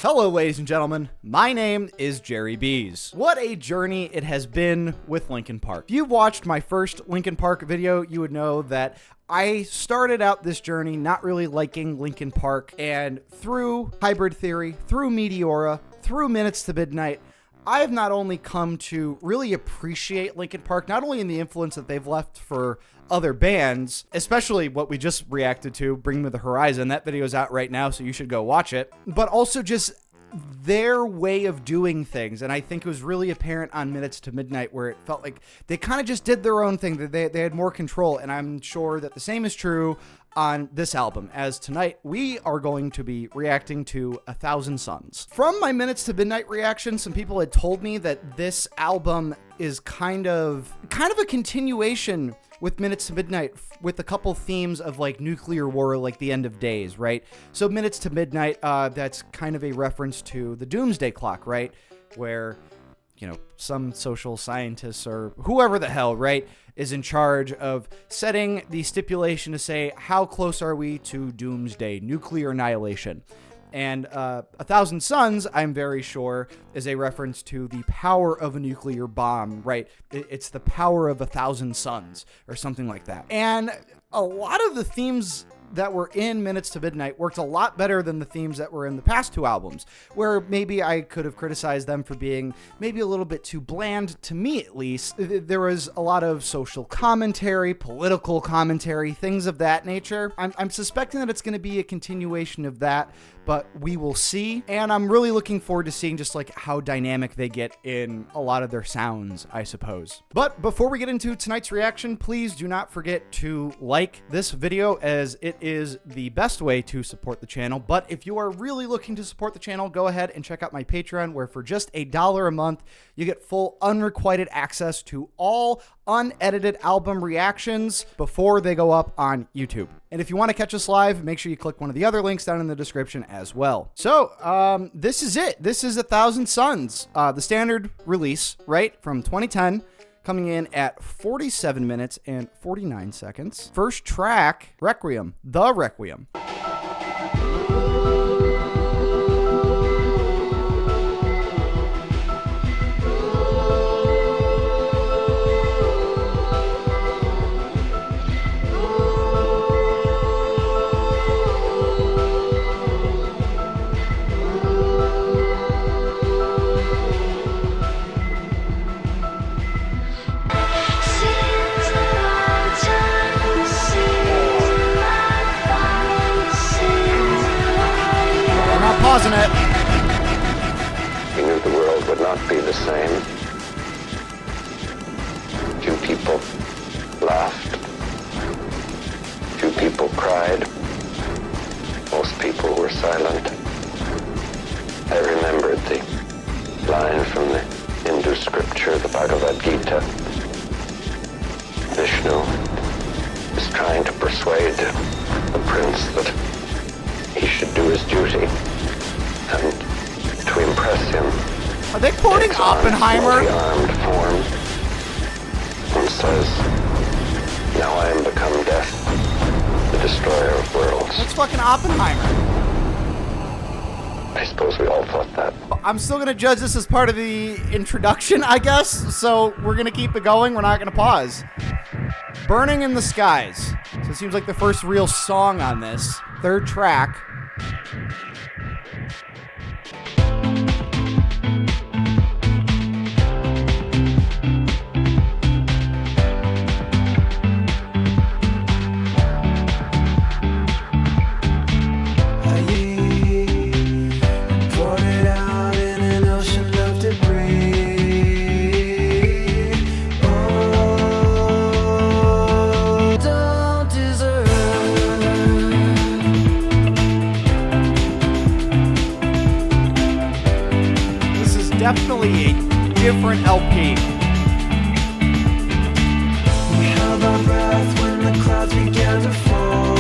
Hello, ladies and gentlemen. My name is Jerry Bees. What a journey it has been with Linkin Park. If you've watched my first Linkin Park video, you would know that I started out this journey not really liking Linkin Park, and through Hybrid Theory, through Meteora, through Minutes to Midnight, I've not only come to really appreciate Linkin Park, not only in the influence that they've left for other bands, especially what we just reacted to, Bring Me the Horizon. That video is out right now, so you should go watch it. But also just their way of doing things. And I think it was really apparent on Minutes to Midnight, where it felt like they kind of just did their own thing, that they had more control. And I'm sure that the same is true on this album, as tonight we are going to be reacting to 1,000 Suns. From my Minutes to Midnight reaction, some people had told me that this album is kind of a continuation with Minutes to Midnight, with a couple themes of like nuclear war, like the end of days, right? So Minutes to Midnight, that's kind of a reference to the Doomsday Clock, right? Where, you know, some social scientists or whoever the hell, right, is in charge of setting the stipulation to say, how close are we to doomsday, nuclear annihilation? And 1,000 Suns, I'm very sure, is a reference to the power of a nuclear bomb, right? It's the power of 1,000 suns or something like that. And a lot of the themes that were in Minutes to Midnight worked a lot better than the themes that were in the past two albums, where maybe I could have criticized them for being maybe a little bit too bland, to me at least. There was a lot of social commentary, political commentary, things of that nature. I'm suspecting that it's going to be a continuation of that, but we will see. And I'm really looking forward to seeing just like how dynamic they get in a lot of their sounds, I suppose. But before we get into tonight's reaction, please do not forget to like this video, as it is the best way to support the channel. But if you are really looking to support the channel, go ahead and check out my Patreon, where for just $1 a month, you get full unrequited access to all unedited album reactions before they go up on YouTube. And if you want to catch us live, make sure you click one of the other links down in the description as well. So, this is it. This is 1,000 Suns, the standard release, right, from 2010. Coming in at 47 minutes and 49 seconds. First track, Requiem, The Requiem. Pausing it. He knew the world would not be the same. Few people laughed. Few people cried. Most people were silent. I remembered the line from the Hindu scripture, the Bhagavad Gita. Vishnu is trying to persuade the prince that he should do his duty. And to impress him, are they quoting Oppenheimer? Multi-armed form, and says, "Now I am become death, the destroyer of worlds." That's fucking Oppenheimer. I suppose we all thought that. I'm still going to judge this as part of the introduction, I guess, so we're going to keep it going. We're not going to pause. Burning in the Skies. So it seems like the first real song on this. Third track. Definitely a different LP. We held our breath when the clouds began to fall.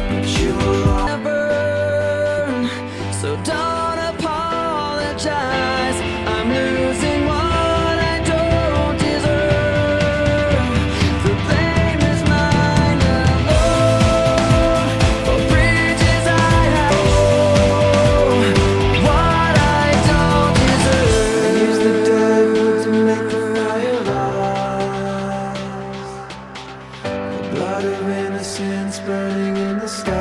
But you will burn, so don't apologize. I'm losing what I don't deserve. The blame is mine, for bridges I have. heart of innocence burning in the skies.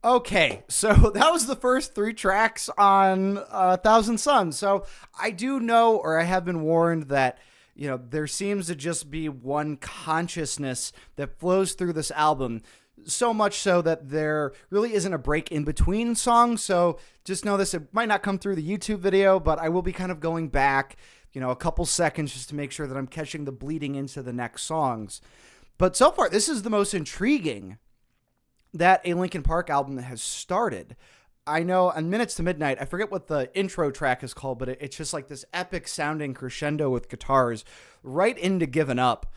Okay, so that was the first 3 tracks on Thousand Suns. So I do know, or I have been warned that, you know, there seems to just be one consciousness that flows through this album, so much so that there really isn't a break in between songs. So just know this, it might not come through the YouTube video, but I will be kind of going back, you know, a couple seconds just to make sure that I'm catching the bleeding into the next songs. But so far, this is the most intriguing that a Linkin Park album has started. I know on Minutes to Midnight, I forget what the intro track is called, but it's just like this epic sounding crescendo with guitars right into Giving Up.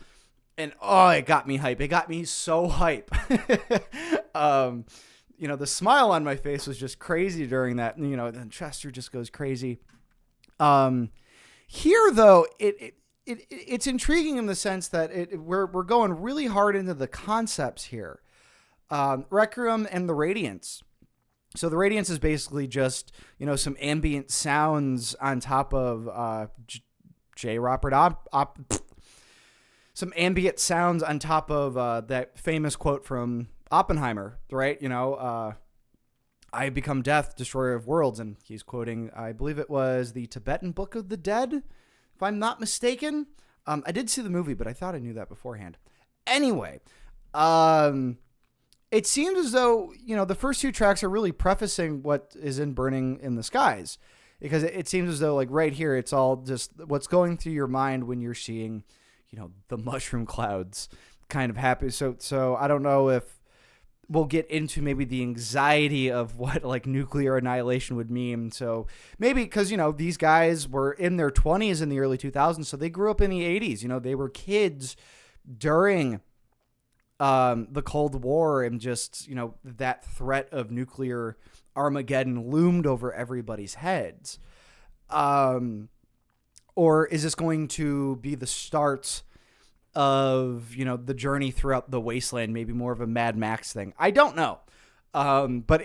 And oh, it got me hype. It got me so hype. You know, the smile on my face was just crazy during that. You know, then Chester just goes crazy. Here though, it's intriguing in the sense that we're going really hard into the concepts here. Requiem and TheRaidance. So TheRaidance is basically just, you know, some ambient sounds on top of some ambient sounds on top of that famous quote from Oppenheimer, right? You know, I become death, destroyer of worlds. And he's quoting, I believe it was the Tibetan Book of the Dead, if I'm not mistaken. I did see the movie, but I thought I knew that beforehand. Anyway, it seems as though, you know, the first 2 tracks are really prefacing what is in Burning in the Skies, because it seems as though, like, right here, it's all just what's going through your mind when you're seeing, you know, the mushroom clouds kind of happen. So I don't know if we'll get into maybe the anxiety of what like nuclear annihilation would mean. So maybe because, you know, these guys were in their 20s in the early 2000s, so they grew up in the 80s. You know, they were kids during the Cold War, and just, you know, that threat of nuclear Armageddon loomed over everybody's heads. Or is this going to be the start of, you know, the journey throughout the wasteland, maybe more of a Mad Max thing? I don't know. But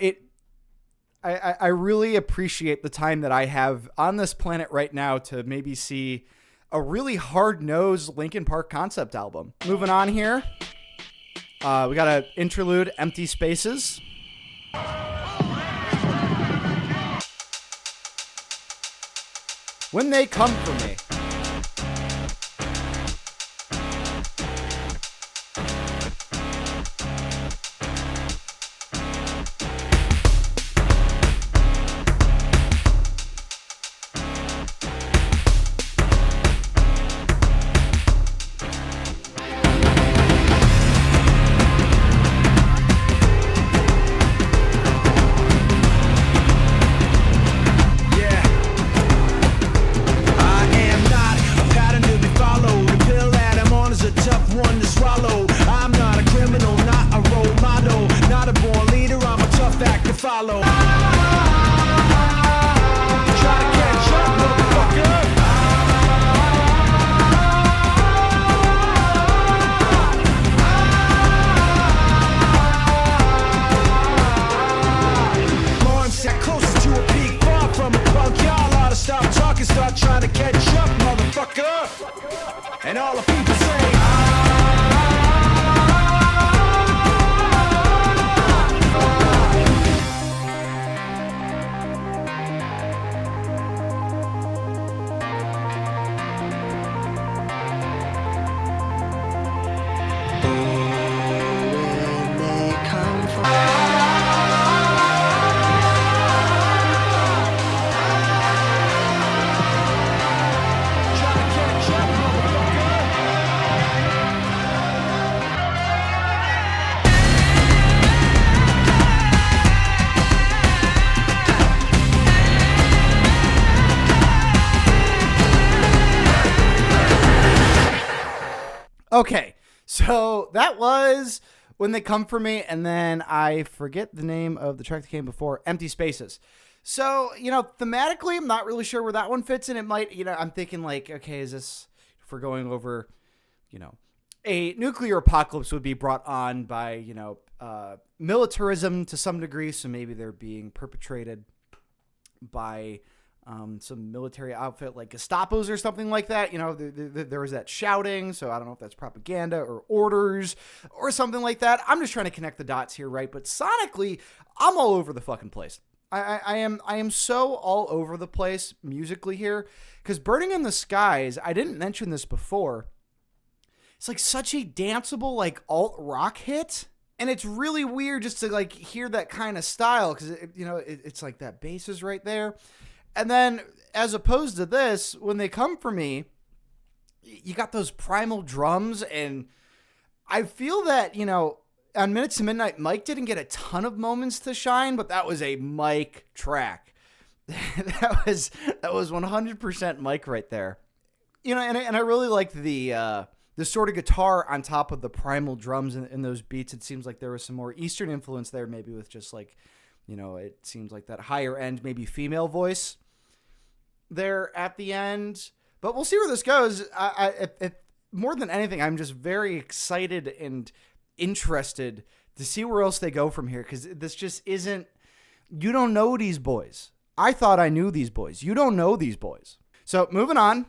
I really appreciate the time that I have on this planet right now to maybe see a really hard-nosed Linkin Park concept album. Moving on here. We got an interlude, Empty Spaces. When They Come For Me. Okay, so that was When They Come For Me, and then I forget the name of the track that came before, Empty Spaces. So, you know, thematically, I'm not really sure where that one fits in. It might, you know, I'm thinking like, okay, is this, if we're going over, you know, a nuclear apocalypse would be brought on by, you know, militarism to some degree, so maybe they're being perpetrated by some military outfit like Gestapo's or something like that. You know, there was that shouting, so I don't know if that's propaganda or orders or something like that. I'm just trying to connect the dots here, right? But sonically, I'm all over the fucking place. I am so all over the place musically here, because Burning in the Skies, I didn't mention this before, it's like such a danceable like alt rock hit, and it's really weird just to like hear that kind of style, because it's like that bass is right there, and then as opposed to this, when they come for me, you got those primal drums, and I feel that on Minutes to Midnight, Mike didn't get a ton of moments to shine, but that was a Mike track. that was 100% Mike right there. And I really liked the sort of guitar on top of the primal drums in those beats. It seems like there was some more Eastern influence there, maybe with just like, it seems like that higher end, maybe female voice there at the end. But we'll see where this goes. More than anything, I'm just very excited and interested to see where else they go from here, because this just isn't, you don't know these boys. I thought I knew these boys. You don't know these boys. So moving on.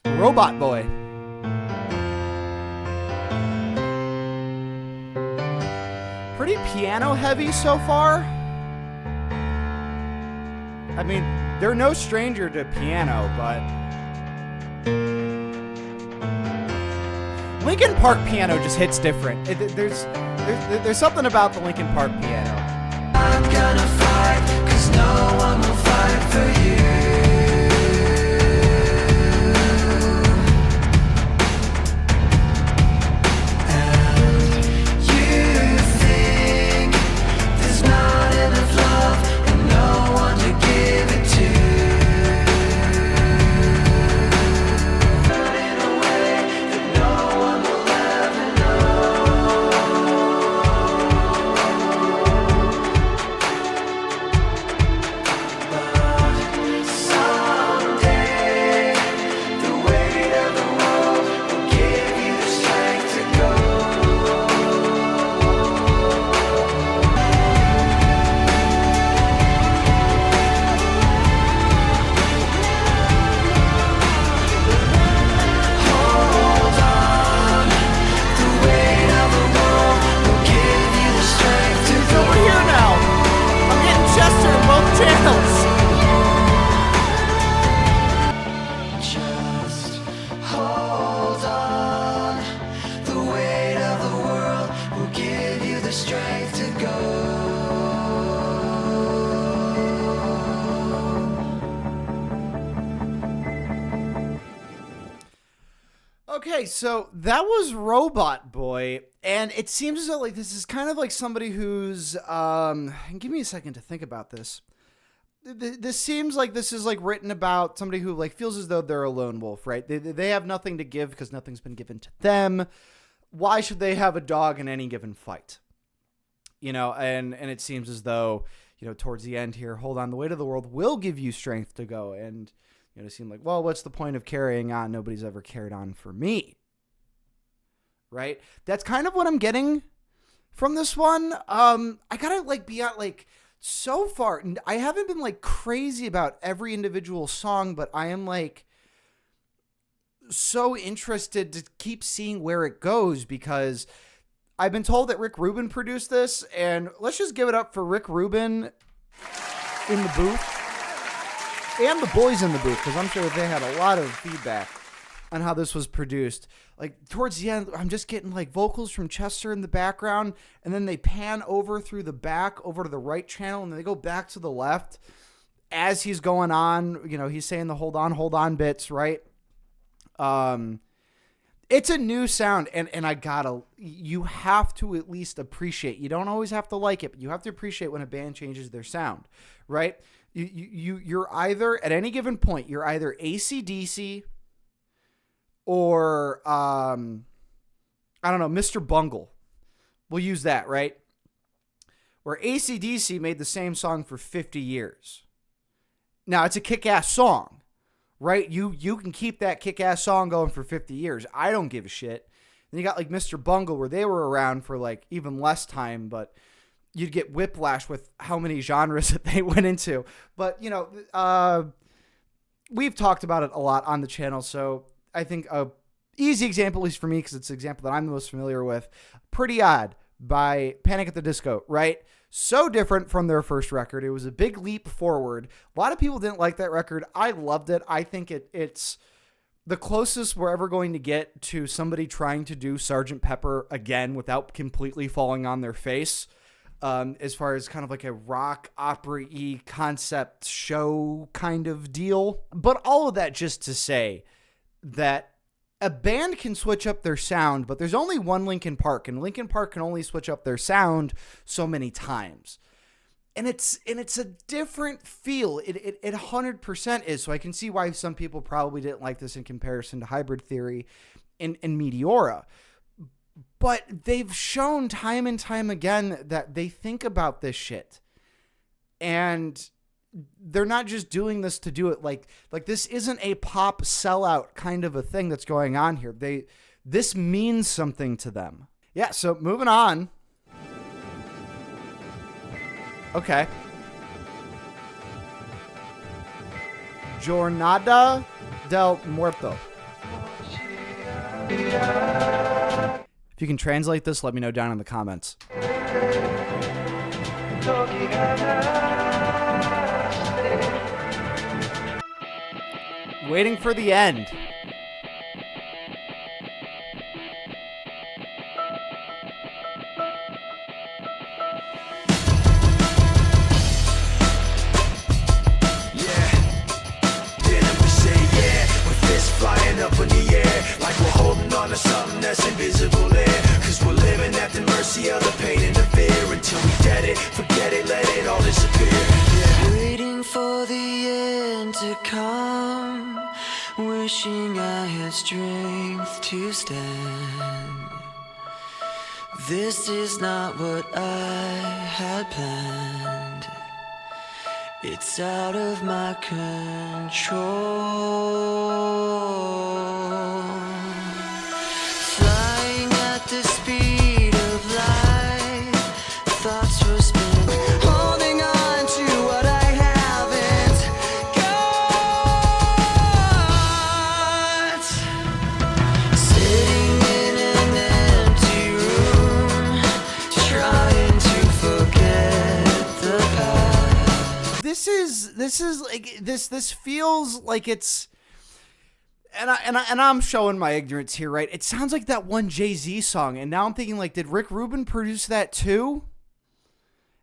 Robot Boy. Pretty piano heavy so far. I mean, they're no stranger to piano, but Linkin Park piano just hits different. There's something about the Linkin Park piano. I'm gonna fight, 'cause no one will fight for you. And you think there's not enough love and no one to give it to. But in a way that no one will ever someday the weight of the world will give you the strength to go. Hold on, the weight of the world will give you the strength to go. Over here now. I'm getting Chester in both channels. Just hold on. The weight of the world will give you the strength to go. Okay, so that was Robot Boy, and it seems as though like this is kind of like somebody who's give me a second to think about this. This seems like this is like written about somebody who like feels as though they're a lone wolf, right? They have nothing to give because nothing's been given to them. Why should they have a dog in any given fight? And it seems as though, towards the end here, hold on, the weight of the world will give you strength to go. And, it seemed like, well, what's the point of carrying on? Nobody's ever carried on for me. Right? That's kind of what I'm getting from this one. I gotta be out so far. I haven't been crazy about every individual song, but I am so interested to keep seeing where it goes, because I've been told that Rick Rubin produced this, and let's just give it up for Rick Rubin in the booth and the boys in the booth, because I'm sure they had a lot of feedback on how this was produced. Towards the end, I'm just getting vocals from Chester in the background, and then they pan over through the back over to the right channel, and then they go back to the left as he's going on. He's saying the hold on bits, right? It's a new sound, and you have to at least appreciate. You don't always have to like it, but you have to appreciate when a band changes their sound, right? You're either, at any given point, you're either AC/DC or, I don't know, Mr. Bungle. We'll use that, right? Where AC/DC made the same song for 50 years. Now, it's a kick-ass song, right? You can keep that kick-ass song going for 50 years. I don't give a shit. Then you got Mr. Bungle, where they were around for even less time, but you'd get whiplash with how many genres that they went into. But, we've talked about it a lot on the channel, so I think a easy example, at least for me, because it's the example that I'm the most familiar with, Pretty Odd by Panic at the Disco, right? So different from their first record. It was a big leap forward. A lot of people didn't like that record. I loved it. I think it's the closest we're ever going to get to somebody trying to do Sgt. Pepper again without completely falling on their face, as far as kind of like a rock opera-y concept show kind of deal. But all of that just to say that a band can switch up their sound, but there's only one Linkin Park, and Linkin Park can only switch up their sound so many times. And it's a different feel. It 100% is. So I can see why some people probably didn't like this in comparison to Hybrid Theory and Meteora. But they've shown time and time again that they think about this shit. And they're not just doing this to do it. Like this isn't a pop sellout kind of a thing that's going on here. This means something to them. Yeah, so moving on. Okay. Jornada del Muerto. If you can translate this, let me know down in the comments. Waiting for the end. Up in the air, like we're holding on to something that's invisible there. Cause we're living at the mercy of the pain and the fear. Until we get it, forget it, let it all disappear. Yeah. Waiting for the end to come, wishing I had strength to stand. This is not what I had planned. It's out of my control. Flying at the speed of light, thoughts were spinning, holding on to what I haven't got. Sitting in an empty room, trying to forget the past. This feels like it's, and I'm showing my ignorance here, right? It sounds like that one Jay-Z song, and now I'm thinking, like, did Rick Rubin produce that too?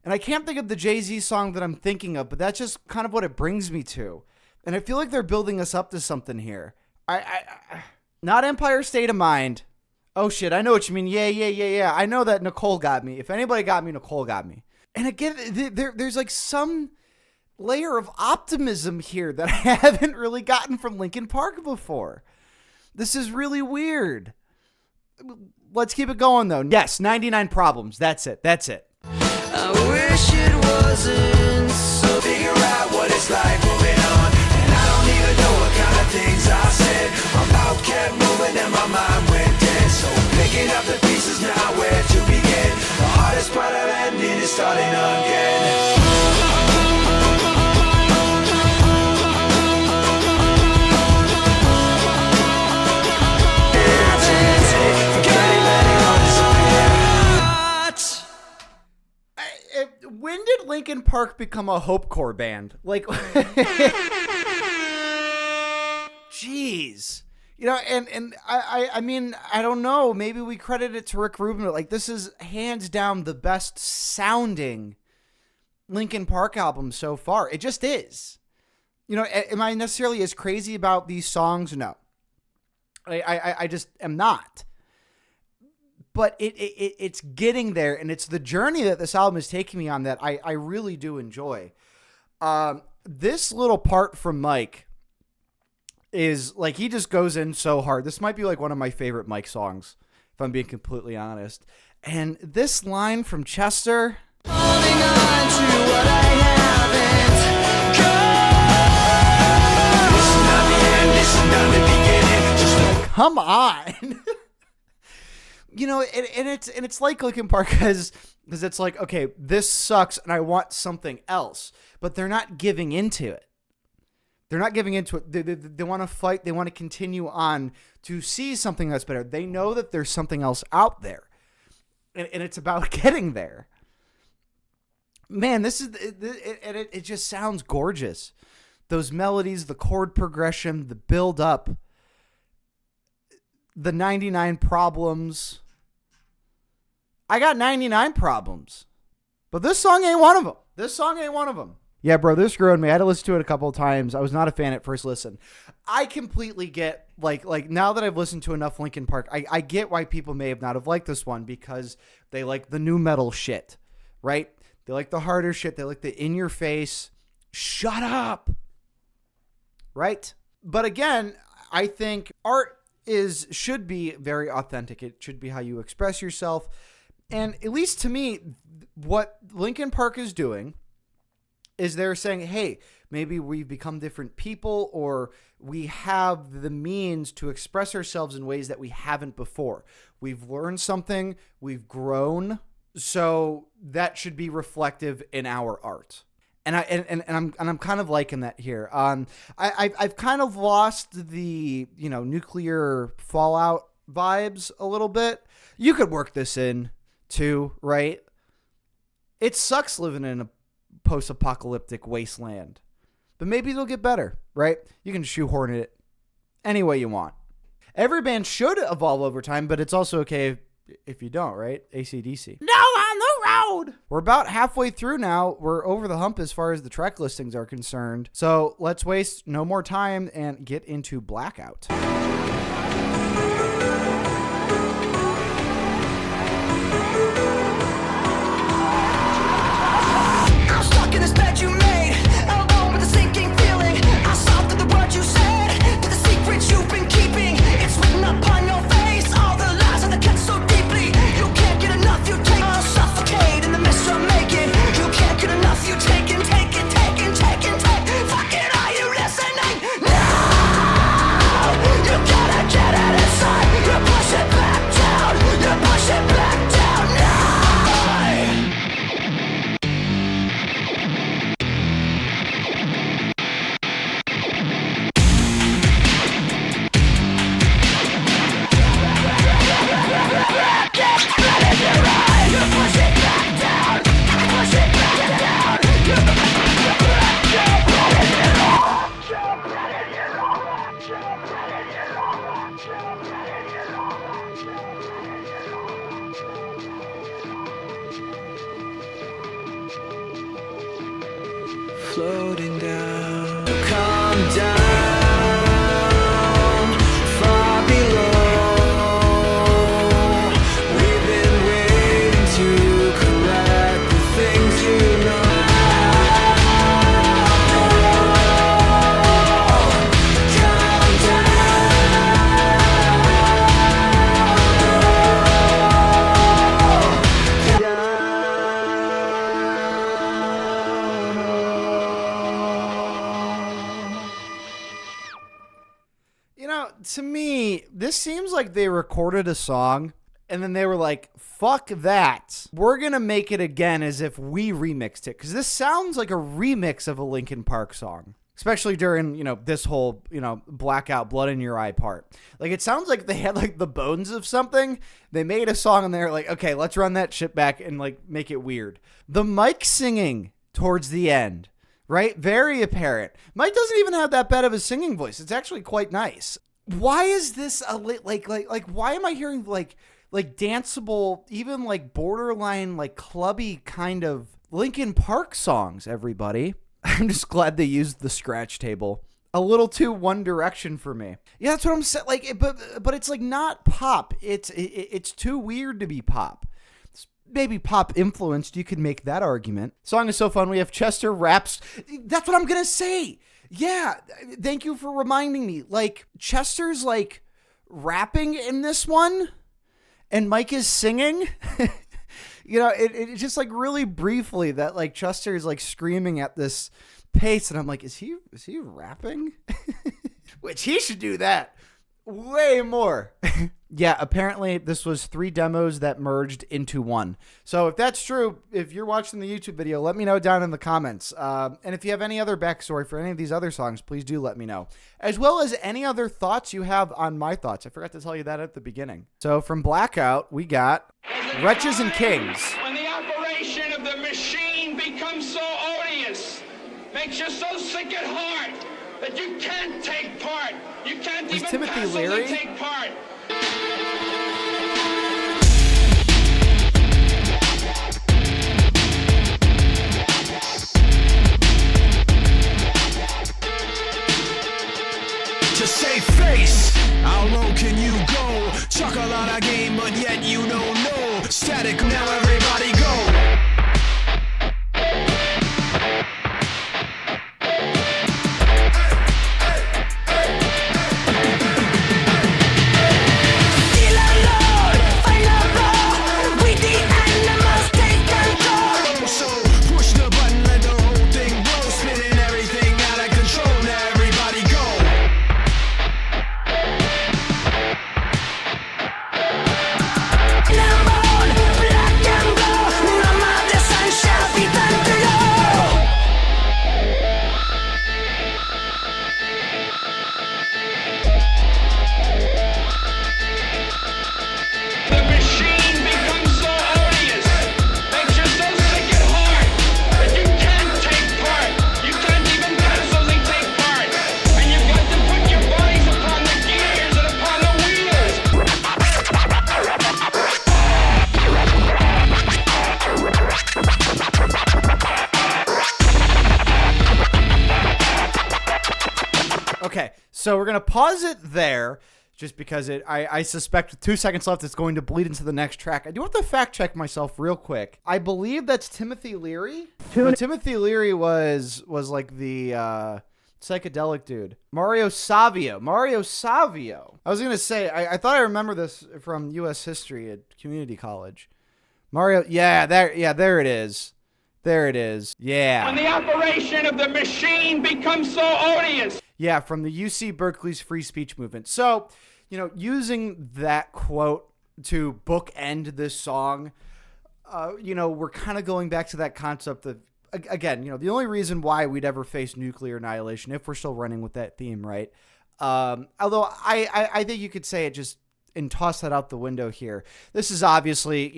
And I can't think of the Jay-Z song that I'm thinking of, but that's just kind of what it brings me to. And I feel like they're building us up to something here. Not Empire State of Mind. Oh shit, I know what you mean. Yeah. I know that Nicole got me. If anybody got me, Nicole got me. And again, there's like some layer of optimism here that I haven't really gotten from Linkin Park before. This is really weird. Let's keep it going though. Yes, 99 Problems. That's it. I wish it wasn't so. Figure out what it's like moving on, and I don't even know what kind of things I said. My mouth kept moving and my mind went dead. So picking up the pieces now, where to begin? The hardest part of ending is starting again. When did Linkin Park become a hopecore band? Like, jeez, and I mean, I don't know. Maybe we credit it to Rick Rubin, but like, this is hands down the best sounding Linkin Park album so far. It just is. Am I necessarily as crazy about these songs? No, I just am not. But it's getting there, and it's the journey that this album is taking me on that I really do enjoy. This little part from Mike is like, he just goes in so hard. This might be like one of my favorite Mike songs, if I'm being completely honest. And this line from Chester, Holding on to what I haven't got. This is not the end, this is not the beginning. Just come on. you know, and it's like Linkin Park because it's like, okay, this sucks and I want something else, but they're not giving into it. They're not giving into it. They want to fight. They want to continue on to see something that's better. They know that there's something else out there, and it's about getting there. Man, it just sounds gorgeous. Those melodies, the chord progression, the build up, the 99 problems. I got 99 problems, but this song ain't one of them. Yeah, bro, this grew on me. I had to listen to it a couple of times. I was not a fan at first listen. I completely get, like now that I've listened to enough Linkin Park, I get why people may have not have liked this one, because they like the new metal shit, right? They like the harder shit. They like the in-your-face, shut up, right? But again, I think art should be very authentic. It should be how you express yourself. And at least to me, what Linkin Park is doing is they're saying, hey, maybe we've become different people, or we have the means to express ourselves in ways that we haven't before. We've learned something, we've grown, so that should be reflective in our art. And I'm kind of liking that here. I've kind of lost the, you know, nuclear fallout vibes a little bit. You could work this in too, right? It sucks living in a post-apocalyptic wasteland, but maybe they'll get better, right? You can shoehorn it any way you want. Every band should evolve over time, but it's also okay if you don't, right? AC/DC. No on the road! We're about halfway through now. We're over the hump as far as the track listings are concerned. So let's waste no more time and get into Blackout. In this bed you made, alone with a sinking feeling. I saw through the words you said, to the secrets you've been keeping. It's written upon your face, all the lies that cut so deeply. You can't get enough, you take, suffocate in the mess you're making. You can't get enough, you take and take and take and take and take. Fucking are you listening? No! You gotta get it inside. You push it back down. You push it back down. No! Floating down, come down, far below. We've been waiting to correct the things you know. Come To me, this seems like they recorded a song and then they were like, fuck that. We're going to make it again as if we remixed it. Because this sounds like a remix of a Linkin Park song. Especially during, you know, this whole, you know, Blackout, Blood in Your Eye part. Like, it sounds like they had, like, the bones of something. They made a song and they're like, okay, let's run that shit back and, like, make it weird. The Mike singing towards the end, right? Very apparent. Mike doesn't even have that bad of a singing voice. It's actually quite nice. Why is this why am I hearing like danceable, even like borderline like clubby kind of Linkin Park songs, everybody? I'm just glad they used the scratch table. A little too One Direction for me. Yeah, that's what I'm saying. Like, but it's like not pop. It's too weird to be pop. It's maybe pop influenced. You could make that argument. Song is so fun. We have Chester raps. That's what I'm gonna say. Yeah, thank you for reminding me. Like, Chester's, like, rapping in this one, and Mike is singing. You know, it just, like, really briefly that, like, Chester is, like, screaming at this pace, and I'm like, is he rapping? Which he should do that. way more. Yeah, apparently this was 3 demos that merged into one. So if that's true, if you're watching the YouTube video, let me know down in the comments. And if you have any other backstory for any of these other songs, please do let me know. As well as any other thoughts you have on my thoughts. I forgot to tell you that at the beginning. So from Blackout, we got Wretches and Kings. When the operation of the machine becomes so odious, makes you so sick at heart that you can't take part. You can't even Timothy passively Leary? take part. To save face, how low can you go? Chuck a lot of game, but yet you don't know. Static, now everybody go. Okay, so we're going to pause it there just because I suspect with 2 seconds left it's going to bleed into the next track. I do have to fact check myself real quick. I believe that's Timothy Leary. No, Timothy Leary was like the psychedelic dude. Mario Savio. I was going to say, I thought I remember this from U.S. history at community college. Mario, there it is. There it is. Yeah. When the operation of the machine becomes so odious. Yeah, from the UC Berkeley's free speech movement. So, using that quote to bookend this song, we're kind of going back to that concept of, again, the only reason why we'd ever face nuclear annihilation, if we're still running with that theme, right? Although I think you could say it just and toss that out the window here. This is obviously,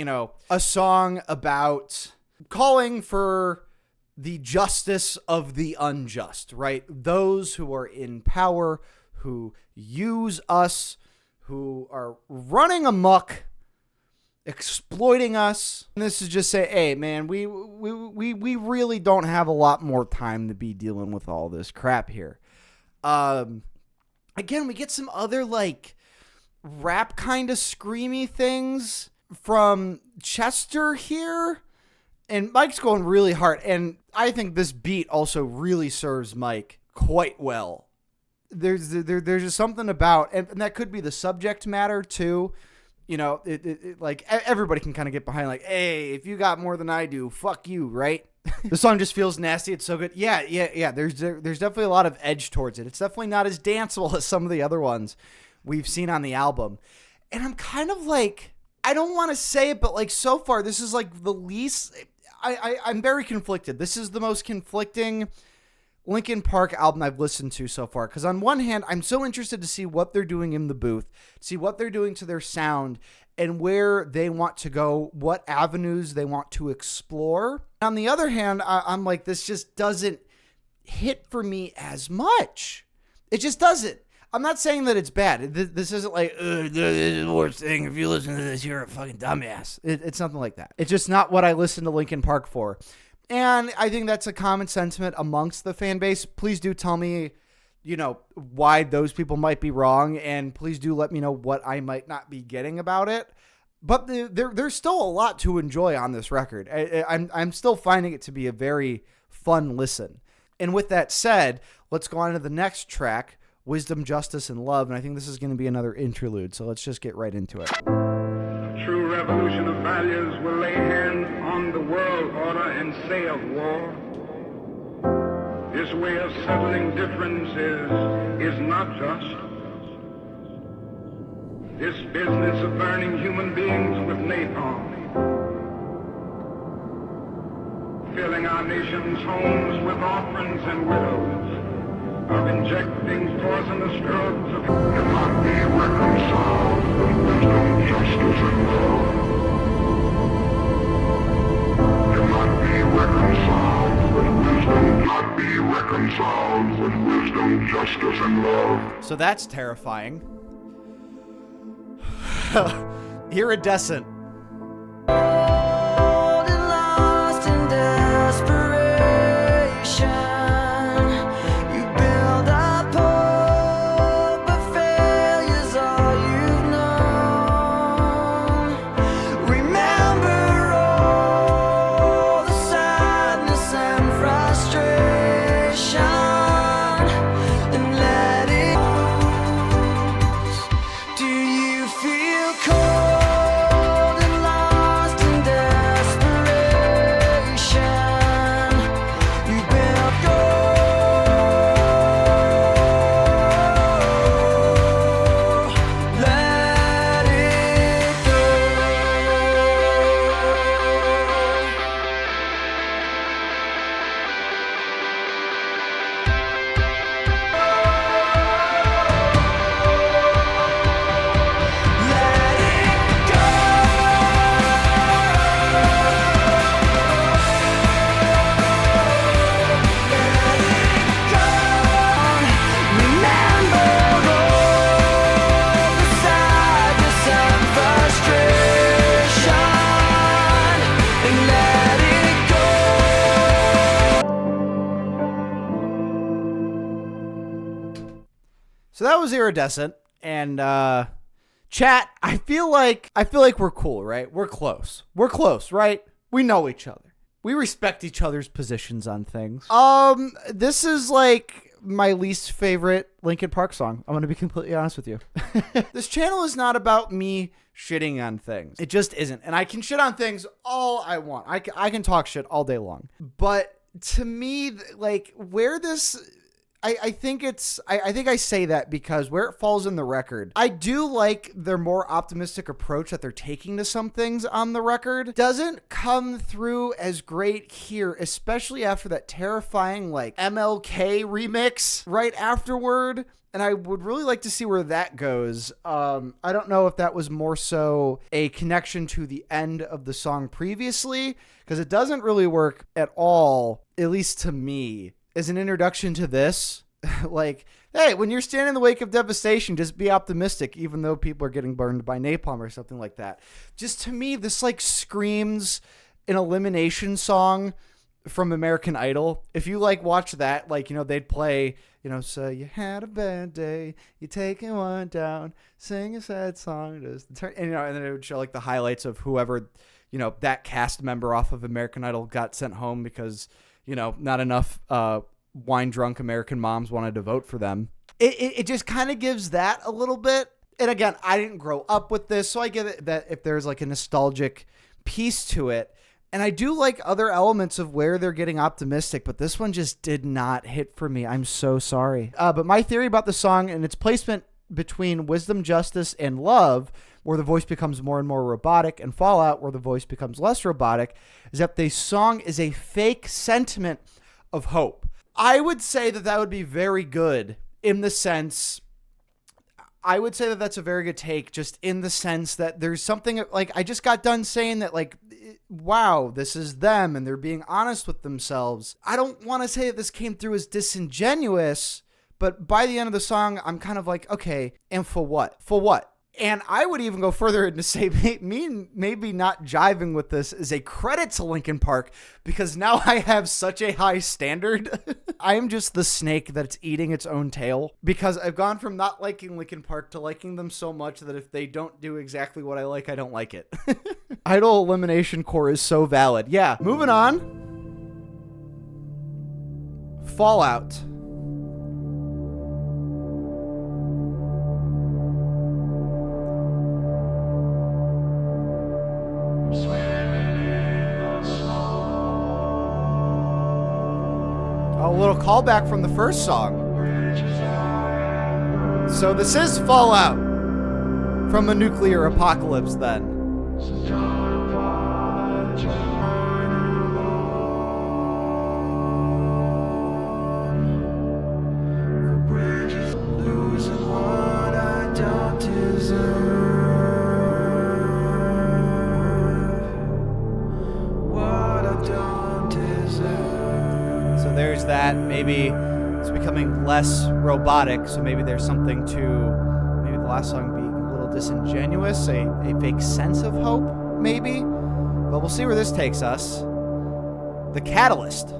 a song about calling for the justice of the unjust, right? Those who are in power, who use us, who are running amok, exploiting us. And this is just say, hey, man, we really don't have a lot more time to be dealing with all this crap here. Again, we get some other rap kind of screamy things from Chester here. And Mike's going really hard, and I think this beat also really serves Mike quite well. There's just something about, and that could be the subject matter too. Everybody can kind of get behind, hey, if you got more than I do, fuck you, right? The song just feels nasty. It's so good. Yeah. There's definitely a lot of edge towards it. It's definitely not as danceable as some of the other ones we've seen on the album. And I'm kind of I don't want to say it, but so far, this is the least. I'm very conflicted. This is the most conflicting Linkin Park album I've listened to so far. Because on one hand, I'm so interested to see what they're doing in the booth, see what they're doing to their sound, and where they want to go, what avenues they want to explore. On the other hand, I'm this just doesn't hit for me as much. It just doesn't. I'm not saying that it's bad. This isn't this is the worst thing. If you listen to this, you're a fucking dumbass. It's nothing like that. It's just not what I listen to Linkin Park for. And I think that's a common sentiment amongst the fan base. Please do tell me, why those people might be wrong. And please do let me know what I might not be getting about it. But there's still a lot to enjoy on this record. I'm still finding it to be a very fun listen. And with that said, let's go on to the next track, Wisdom, Justice, and Love, and I think this is going to be another interlude, so let's just get right into it. A true revolution of values will lay hands on the world order and say of war, this way of settling differences is not just. this business of burning human beings with napalm, filling our nation's homes with orphans and widows, of injecting poisonous drugs of cannot be reconciled with wisdom, justice, and love. Cannot be reconciled with wisdom, cannot be reconciled with wisdom, justice, and love. So that's terrifying. Iridescent. So that was Iridescent, and chat, I feel like we're cool, right? We're close, right? We know each other. We respect each other's positions on things. This is like my least favorite Linkin Park song. I'm going to be completely honest with you. This channel is not about me shitting on things. It just isn't. And I can shit on things all I want. I can talk shit all day long. But to me, like, where this... I think I say that because where it falls in the record, I do like their more optimistic approach that they're taking to some things on the record. Doesn't come through as great here, especially after that terrifying like MLK remix right afterward. And I would really like to see where that goes. I don't know if that was more so a connection to the end of the song previously, because it doesn't really work at all, at least to me, as an introduction to this. Like, hey, when you're standing in the wake of devastation, just be optimistic, even though people are getting burned by napalm or something like that. Just to me, this like screams an elimination song from American Idol. If you like watch that, like, you know, they'd play, you know, so you had a bad day, you taking one down, sing a sad song, just turn, and, you know, and then it would show like the highlights of whoever, you know, that cast member off of American Idol got sent home because, you know, not enough wine drunk American moms wanted to vote for them. It just kind of gives that a little bit. And again, I didn't grow up with this, so I get it that if there's like a nostalgic piece to it. And I do like other elements of where they're getting optimistic, but this one just did not hit for me. I'm so sorry. But my theory about the song and its placement between Wisdom, Justice, and Love, where the voice becomes more and more robotic, and Fallout, where the voice becomes less robotic, is that the song is a fake sentiment of hope. I would say that that would be very good in the sense... I would say that that's a very good take, just in the sense that there's something like, I just got done saying that, like, wow, this is them and they're being honest with themselves. I don't want to say that this came through as disingenuous, but by the end of the song, I'm kind of like, okay, and for what? For what? And I would even go further and to say me maybe not jiving with this is a credit to Linkin Park, because now I have such a high standard. I am just the snake that's eating its own tail, because I've gone from not liking Linkin Park to liking them so much that if they don't do exactly what I like, I don't like it. Idol Elimination Core is so valid. Yeah, moving on. Fallout. A little callback from the first song. So this is Fallout from a nuclear apocalypse then. So there's that. Maybe it's becoming less robotic, so maybe there's something to maybe the last song being a little disingenuous, a fake sense of hope, maybe. But we'll see where this takes us. The Catalyst.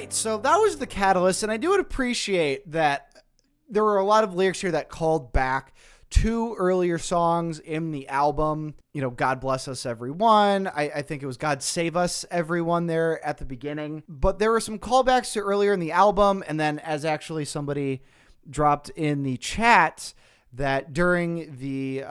So that was The Catalyst, and I do appreciate that there were a lot of lyrics here that called back to earlier songs in the album. You know, God Bless Us Everyone. I think it was God Save Us Everyone there at the beginning. But there were some callbacks to earlier in the album, and then as actually somebody dropped in the chat that during the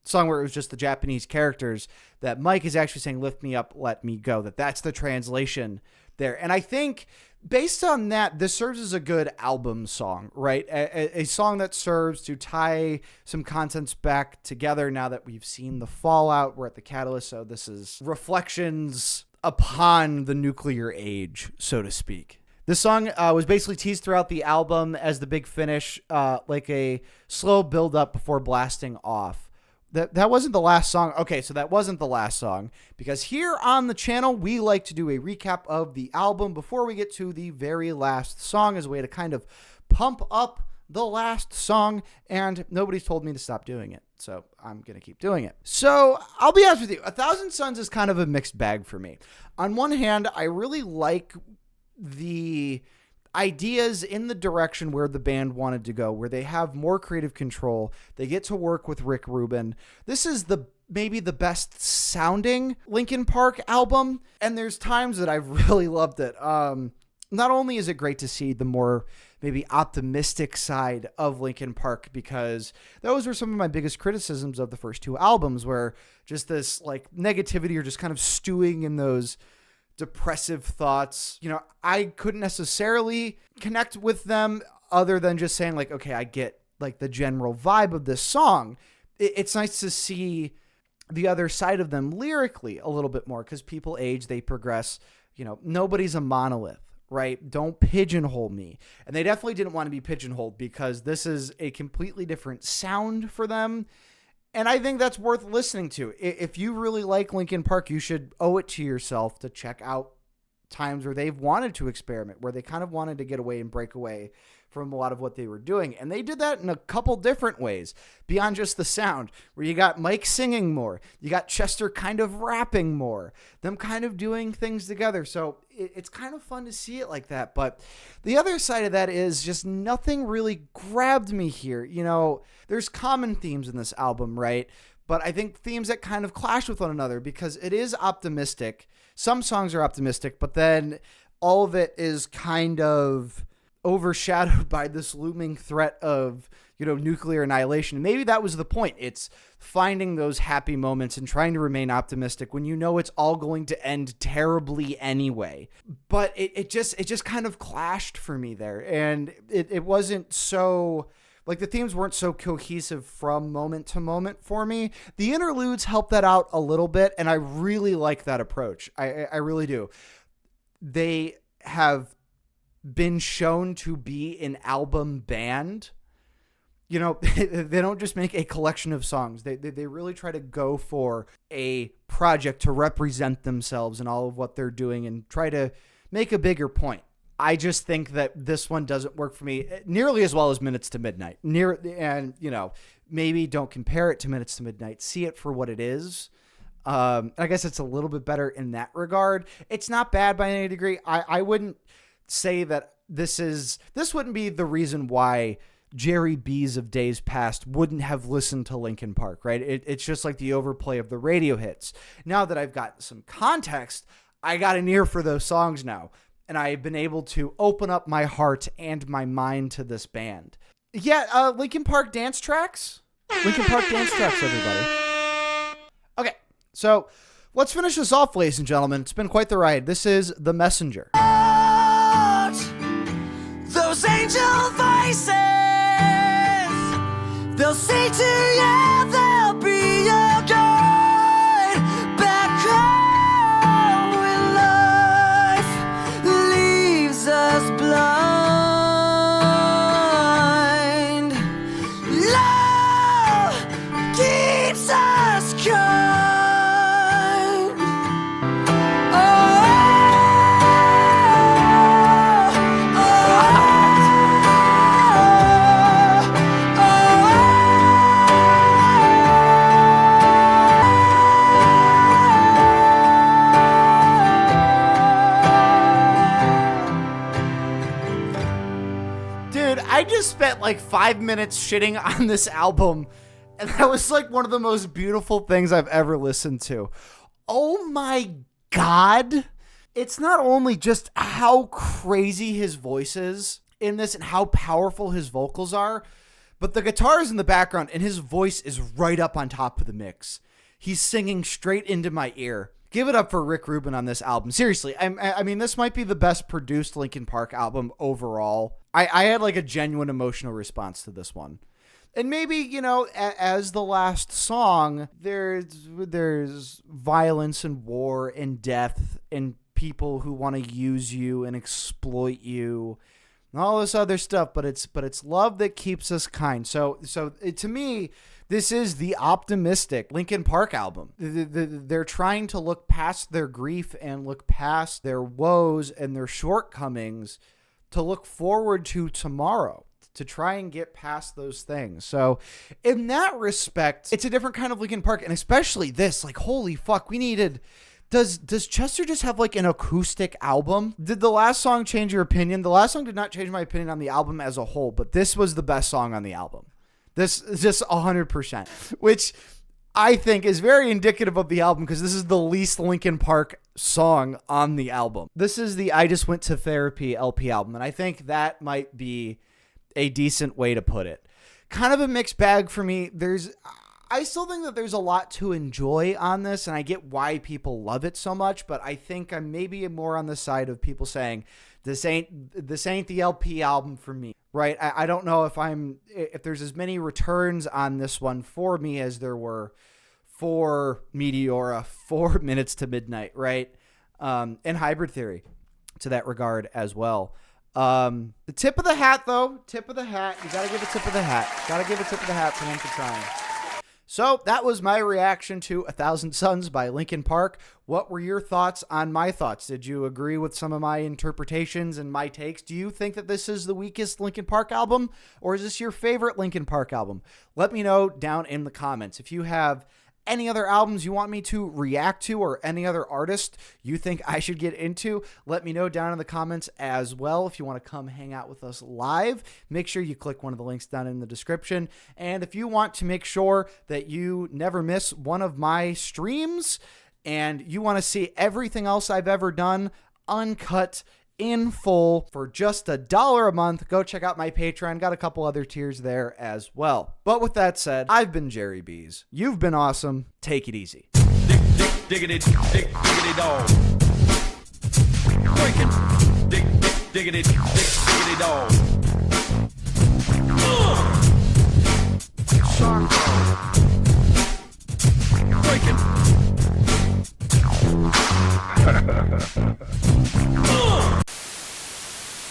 song where it was just the Japanese characters, that Mike is actually saying, "Lift me up, let me go," that's the translation there. And I think based on that, this serves as a good album song, right? A song that serves to tie some contents back together now that we've seen the fallout. We're at the Catalyst, so this is reflections upon the nuclear age, so to speak. This song was basically teased throughout the album as the big finish, like a slow build up before blasting off. That wasn't the last song. Okay, so that wasn't the last song, because here on the channel, we like to do a recap of the album before we get to the very last song as a way to kind of pump up the last song, and nobody's told me to stop doing it, so I'm going to keep doing it. So I'll be honest with you, 1,000 Suns is kind of a mixed bag for me. On one hand, I really like the ideas in the direction where the band wanted to go, where they have more creative control. They get to work with Rick Rubin. This is maybe the best sounding Linkin Park album, and there's times that I've really loved it. Not only is it great to see the more maybe optimistic side of Linkin Park, because those were some of my biggest criticisms of the first two albums, where just this like negativity or just kind of stewing in those depressive thoughts. You know, I couldn't necessarily connect with them other than just saying like, okay, I get like the general vibe of this song. It's nice to see the other side of them lyrically a little bit more, because people age, they progress. You know, nobody's a monolith, right? Don't pigeonhole me. And they definitely didn't want to be pigeonholed, because this is a completely different sound for them. And I think that's worth listening to. If you really like Linkin Park, you should owe it to yourself to check out times where they've wanted to experiment, where they kind of wanted to get away and break away from a lot of what they were doing. And they did that in a couple different ways beyond just the sound, where you got Mike singing more, you got Chester kind of rapping more, them kind of doing things together. So it's kind of fun to see it like that. But the other side of that is just nothing really grabbed me here. You know, there's common themes in this album, right? But I think themes that kind of clash with one another because it is optimistic. Some songs are optimistic, but then all of it is kind of overshadowed by this looming threat of, you know, nuclear annihilation. Maybe that was the point. It's finding those happy moments and trying to remain optimistic when you know it's all going to end terribly anyway. But it just kind of clashed for me there. And it wasn't so, like, the themes weren't so cohesive from moment to moment for me. The interludes helped that out a little bit, and I really like that approach. I really do. They have been shown to be an album band. You know, they don't just make a collection of songs. They really try to go for a project to represent themselves and all of what they're doing and try to make a bigger point. I just think that this one doesn't work for me nearly as well as Minutes to Midnight. And, you know, maybe don't compare it to Minutes to Midnight. See it for what it is. I guess it's a little bit better in that regard. It's not bad by any degree. I wouldn't say that this wouldn't be the reason why Jerry B's of days past wouldn't have listened to Linkin Park, right? It's just like the overplay of the radio hits. Now that I've got some context, I got an ear for those songs now, and I've been able to open up my heart and my mind to this band. Yeah, Linkin Park dance tracks? Linkin Park dance tracks, everybody. Okay, so let's finish this off, ladies and gentlemen. It's been quite the ride. This is The Messenger. Those angel voices, they'll say to you, they'll be your guide back home when life leaves us blind. Love keeps us kind. I just spent like 5 minutes shitting on this album, and that was like one of the most beautiful things I've ever listened to. Oh my God. It's not only just how crazy his voice is in this and how powerful his vocals are, but the guitar's in the background and his voice is right up on top of the mix. He's singing straight into my ear. Give it up for Rick Rubin on this album. Seriously, I mean, this might be the best produced Linkin Park album overall. I had like a genuine emotional response to this one. And maybe, you know, as the last song, there's violence and war and death and people who want to use you and exploit you and all this other stuff, but it's love that keeps us kind. So to me, this is the optimistic Linkin Park album. They're trying to look past their grief and look past their woes and their shortcomings to look forward to tomorrow, to try and get past those things. So in that respect, it's a different kind of Linkin Park, and especially this, like, holy fuck, we needed... Does Chester just have like an acoustic album? Did the last song change your opinion? The last song did not change my opinion on the album as a whole, but this was the best song on the album. This is just 100%, which I think is very indicative of the album because this is the least Linkin Park song on the album. This is the I Just Went to Therapy LP album, and I think that might be a decent way to put it. Kind of a mixed bag for me. I still think that there's a lot to enjoy on this, and I get why people love it so much, but I think I'm maybe more on the side of people saying this ain't the LP album for me, right? I don't know if there's as many returns on this one for me as there were for Meteora, for Minutes to Midnight, right? And Hybrid Theory to that regard as well. The tip of the hat, though, you gotta give a tip of the hat. Gotta give a tip of the hat to him for trying. So that was my reaction to 1,000 Suns by Linkin Park. What were your thoughts on my thoughts? Did you agree with some of my interpretations and my takes? Do you think that this is the weakest Linkin Park album, or is this your favorite Linkin Park album? Let me know down in the comments. If you have any other albums you want me to react to or any other artist you think I should get into, let me know down in the comments as well. If you want to come hang out with us live, make sure you click one of the links down in the description. And if you want to make sure that you never miss one of my streams and you want to see everything else I've ever done uncut in full for just $1 a month, go check out my Patreon. Got a couple other tiers there as well. But with that said, I've been Jerry Bees. You've been awesome. Take it easy. Diggity dog. Diggity dog.